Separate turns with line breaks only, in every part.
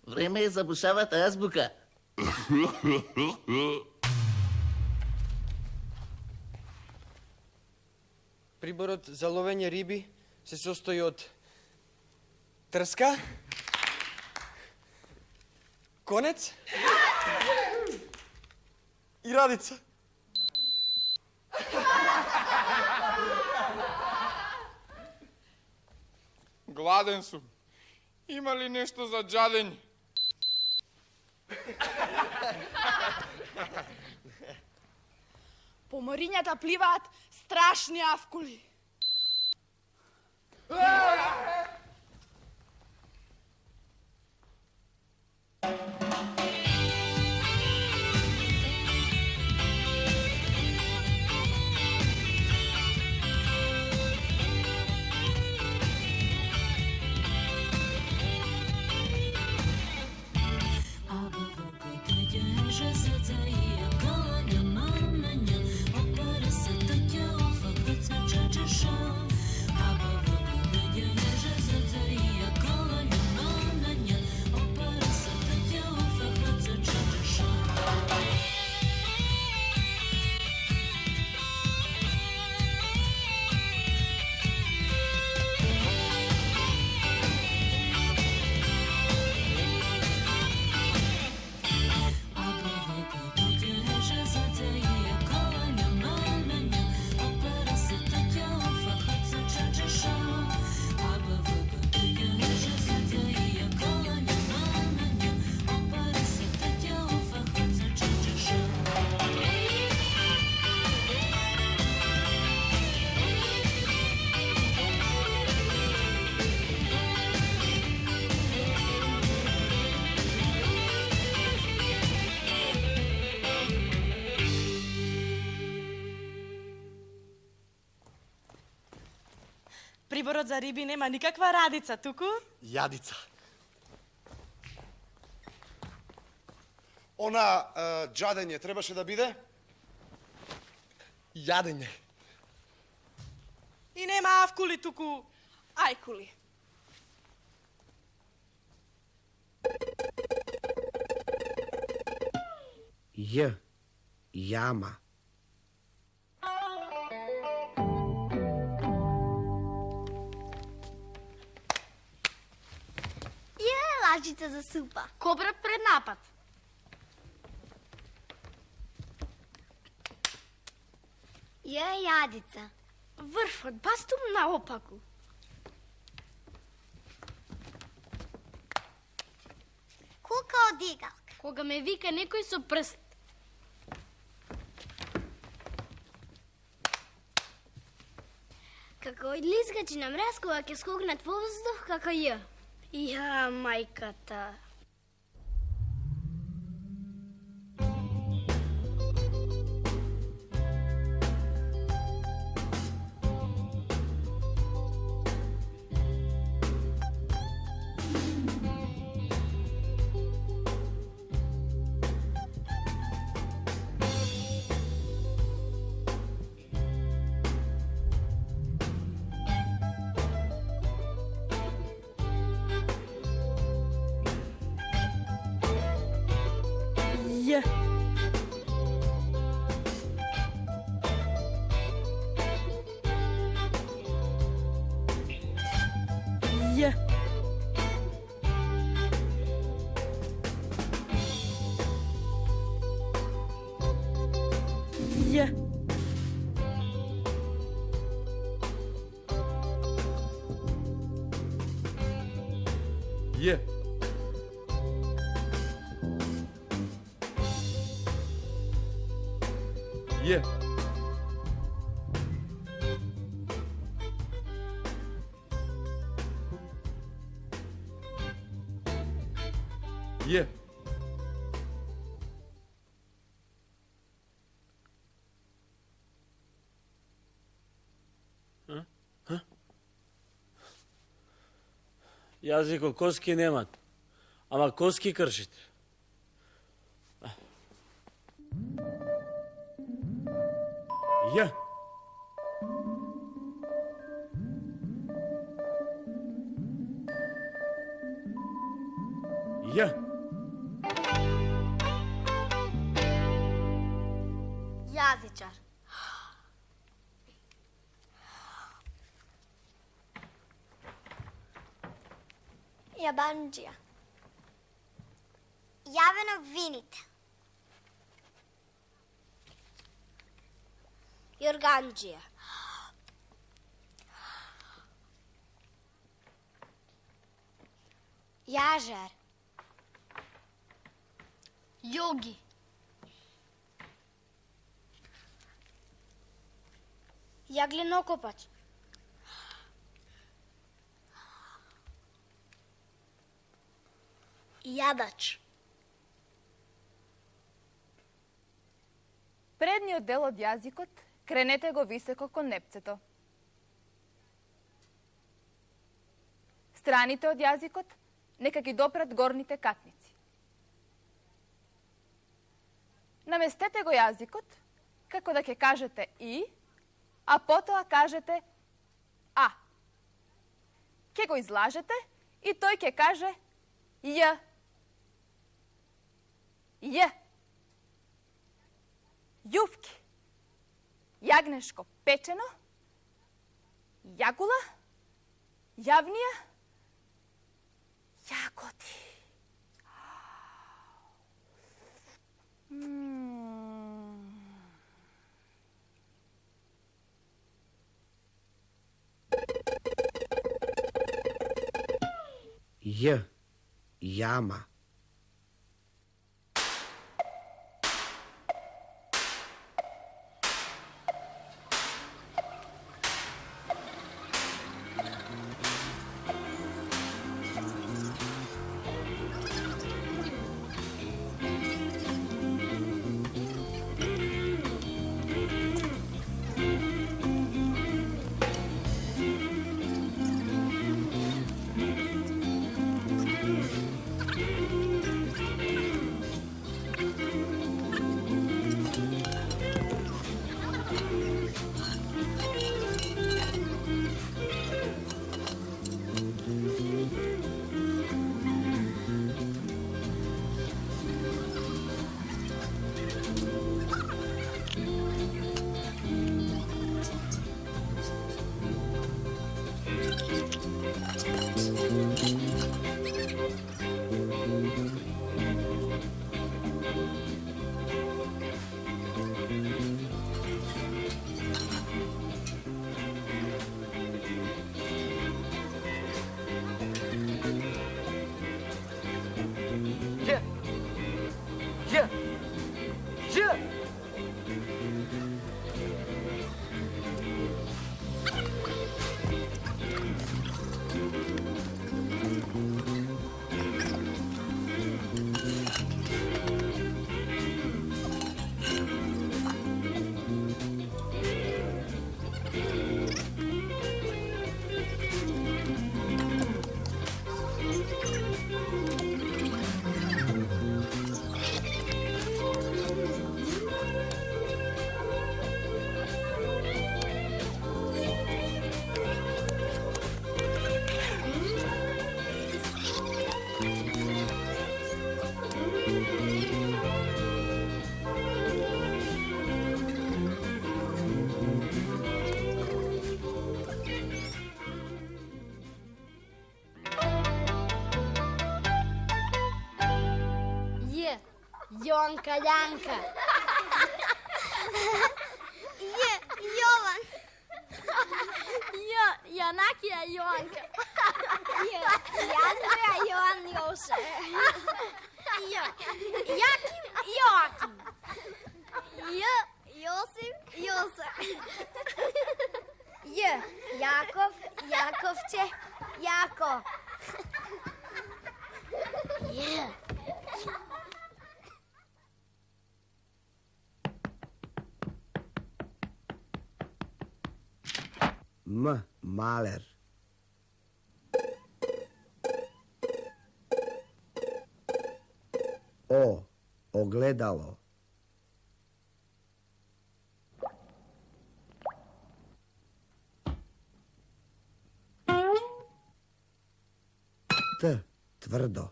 Време е за бушавата азбука.
Приборот за ловење риби се состои од трска, конец и радица.
Гладен сум. Има ли нешто за джадење?
По морињата пливаат страшни авкули. Приборот за риби нема никаква радица, туку?
Јадица. Она джадење требаше да биде?
Јадење.
И нема авкули, туку ајкули.
J. Jama.
Лажица за супа.
Кобра пред напад.
Јадица.
Врфот бастум наопаку.
Кука од игалка.
Кога ме вика некој со прст.
Како лизгачи на мраз кога ќе скокнат во воздух како Ј.
Ја, мајката.
Јазико коски немат, ама коски кршите. Ја.
J.
Јазичар.
Јабанџија. Јавен обвинител. Јорганџија. Јажар.
Јоги.
Јаглинокопач. Јадач.
Предниот дел од јазикот кренете го високо кон непцето. Страните од јазикот нека ги допрат горните катници. Наместете го јазикот како да ќе кажете и, а потоа кажете а. Ќе го излажете и тој ќе каже Ј. Ј. Јувки. Јагнешко печено. Јагула. Јавнија. Јагоди.
J. Јама.
Јонка, Јанка.
Јован.
Јанакија, Јоанка.
Јандреја, Јован, Јосе.
Јаким, Јоаким.
Јосим, Јосе. Јаков, Јаковче, Јако.
M. Maler. O. Ogledalo. T. Tvrdo.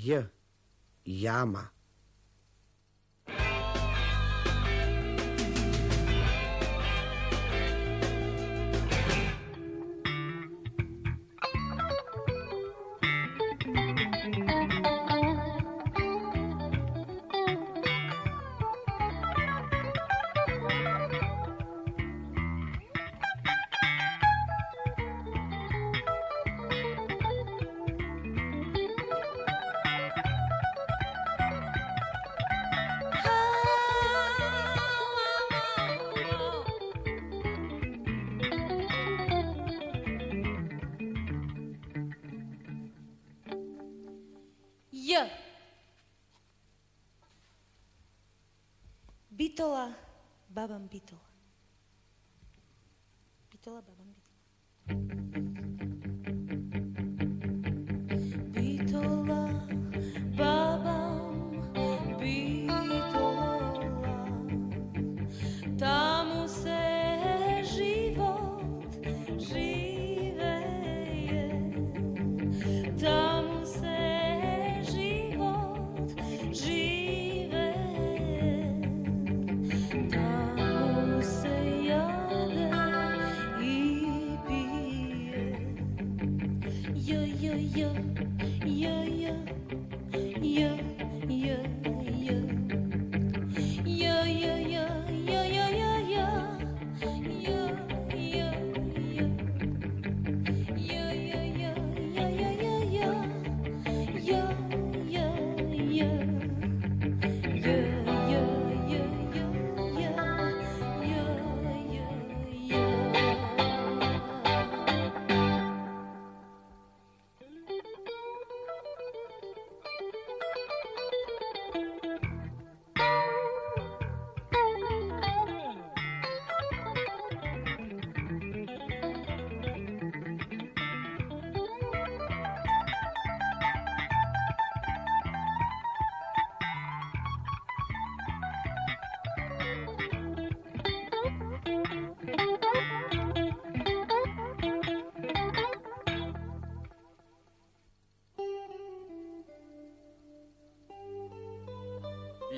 J. Jama.
J. Битола, бабам битола. Битола, бабам битола. Битола, бабам битола. Таму се живот живее. Таму се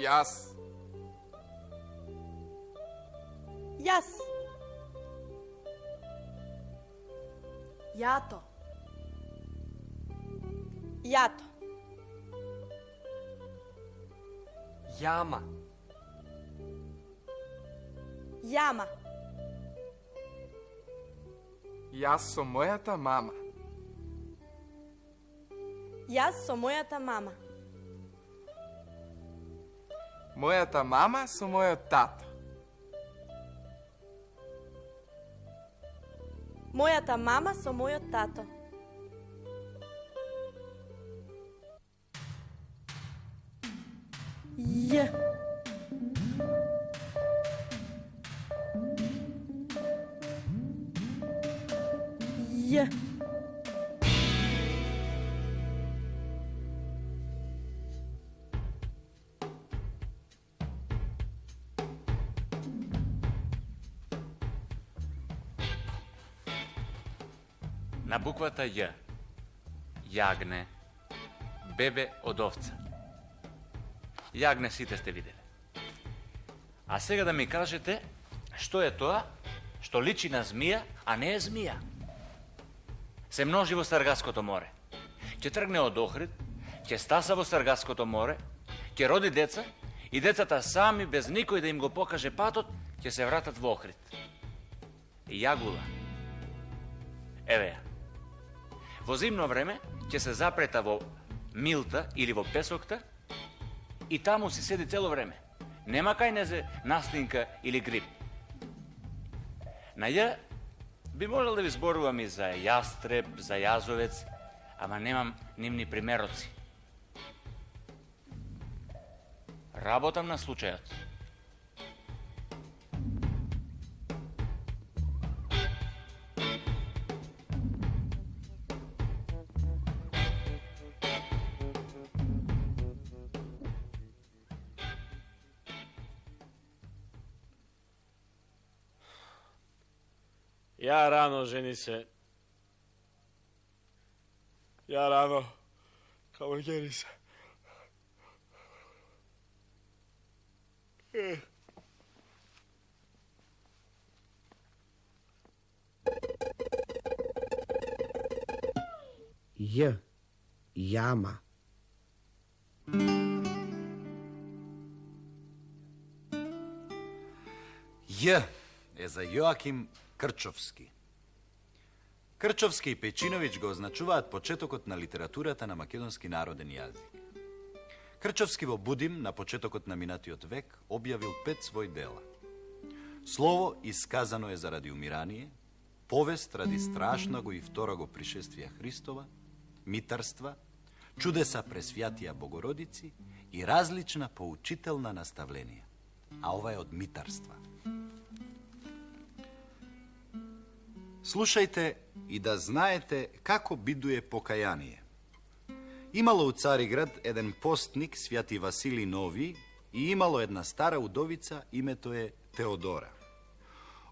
Јас.
Јас. Јато. Јато.
Јама.
Јама.
Јас со мојата мама.
Јас со мојата мама.
Мојата мама со мојот тато.
Мојата мама со мојот тато. Ј. Ј.
На буквата Ј. Јагне, бебе од овца. Јагне сите сте видели. А сега да ми кажете што е тоа што личи на змија, а не е змија. Се множи во Саргаското море. Ќе тргне од Охрид, ќе стаса во Саргаското море, ќе роди деца и децата сами, без никој да им го покаже патот, ќе се вратат во Охрид. Јагула. Еве ја. Во зимно време ќе се запрета во милта или во песокта и таму си седи цело време. Нема кај незе наслинка или грип. На Ја би можел да ви зборувам и за јастреб, за јазовец, ама немам нивни примероци. Работам на случајот.
Ја рано жени се. Ја рано кавалјери се.
J. Jama.
J е за Јоаким Крчовски. Крчовски и Печиновиќ го означуваат почетокот на литературата на македонски народен јазик. Крчовски во Будим на почетокот на минатиот век објавил 5 своји дела. Слово исказано е заради умирание, повест ради страшного и второго пришествија Христова, митарства, чудеса през Свјатија Богородици и различна поучителна наставленија. А ова е од митарства. Слушајте и да знаете како бидуе покаяние. Имало у Цариград еден постник, Свјати Василий Нови, и имало една стара удовица, името е Теодора.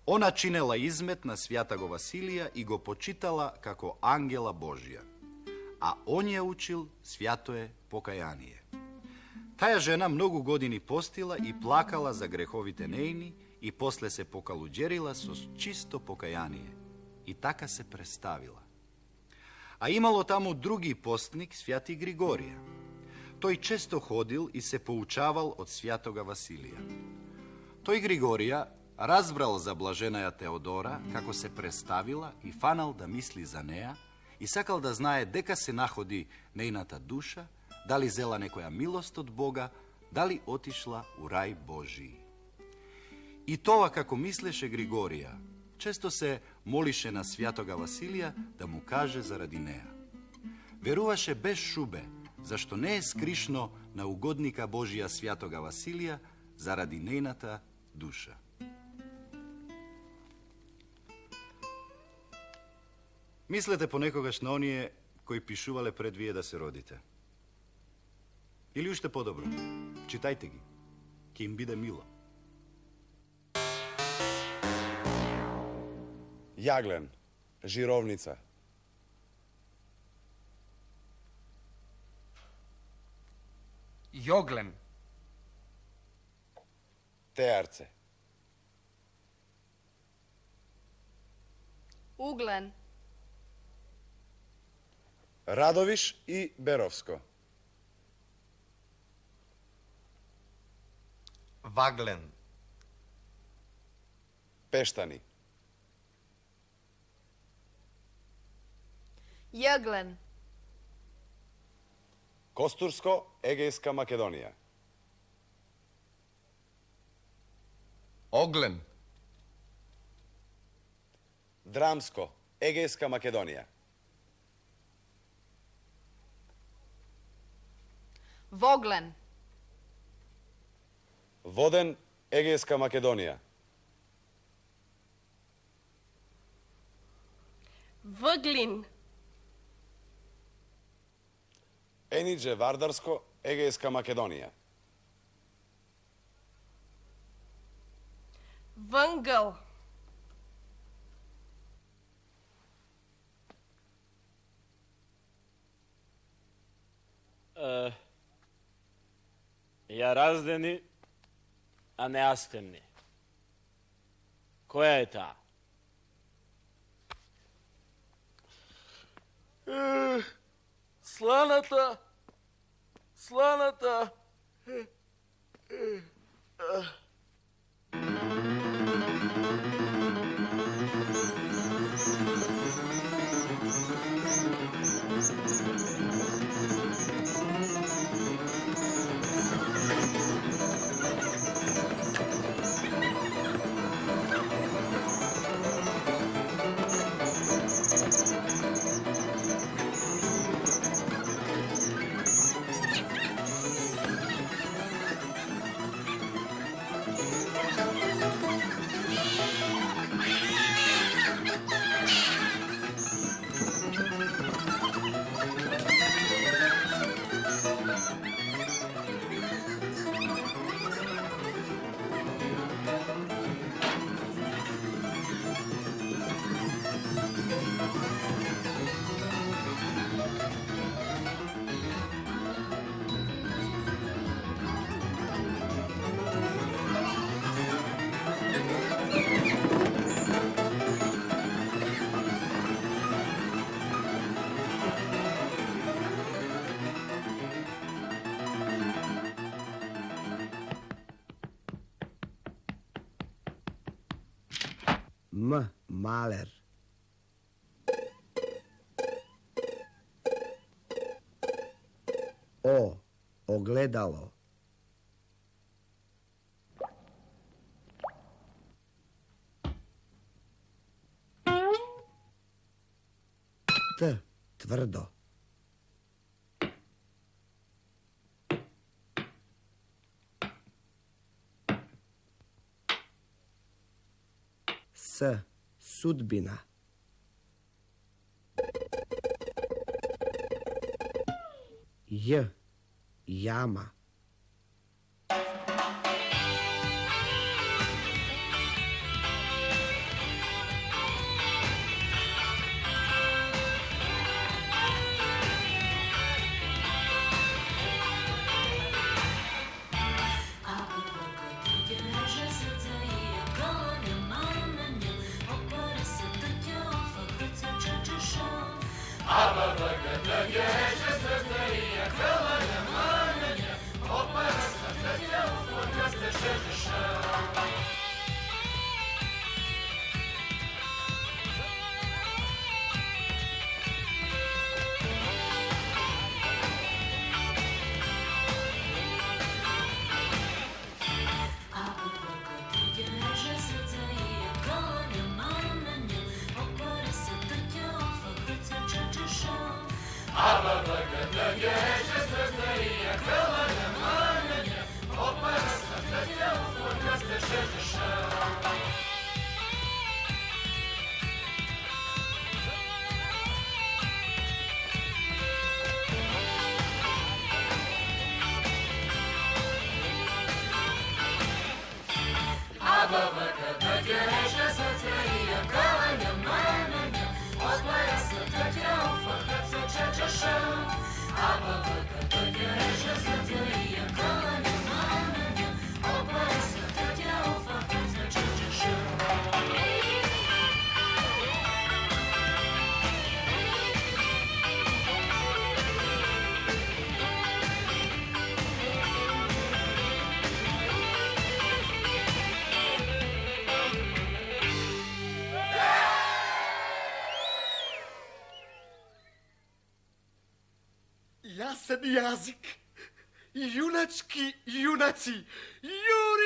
Она чинела измет на свјатаго Василија и го почитала како ангела Божија, а он ја учил свјато е покаяние. Таја жена многу години постила и плакала за греховите нејни и после се покалуѓерила со чисто покаяние и така се представила. А имало таму други постник, Свјати Григорија. Тој често ходил и се поучавал од свјатога Василија. Тој Григорија разбрал за блаженаја Теодора како се представила и фанал да мисли за неа и сакал да знае дека се находи нејната душа, дали зела некоја милост од Бога, дали отишла у рај Божии. И тоа како мислеше Григорија, често се молише на свјатога Василија да му каже заради неа. Веруваше без шубе, зашто не е скришно на угодника Божија свјатога Василија заради нејната душа. Мислете понекогаш на оние кои пишувале пред вие да се родите. Или уште подобро, читајте ги, ќе им биде мило.
Јаглен, жировница.
Јоглен.
Теарце.
Углен.
Радовиш и Беровско.
Ваглен.
Пештани.
Јаглен.
Костурско, Егејска Македонија.
Оглен.
Драмско, Егејска Македонија.
Воглен.
Воден, Егејска Македонија.
Въглин.
Енидже Вардарско, Егејска Македонија.
Вънгъл.
Ја раздени, а не астемни. Која е таа? Сланата! Сланата!
M. Maler. O. Ogledalo. T. Tvrdo. S. Sudbina. J. Jama.
Јасен јазик, јуначки јунаци, јури!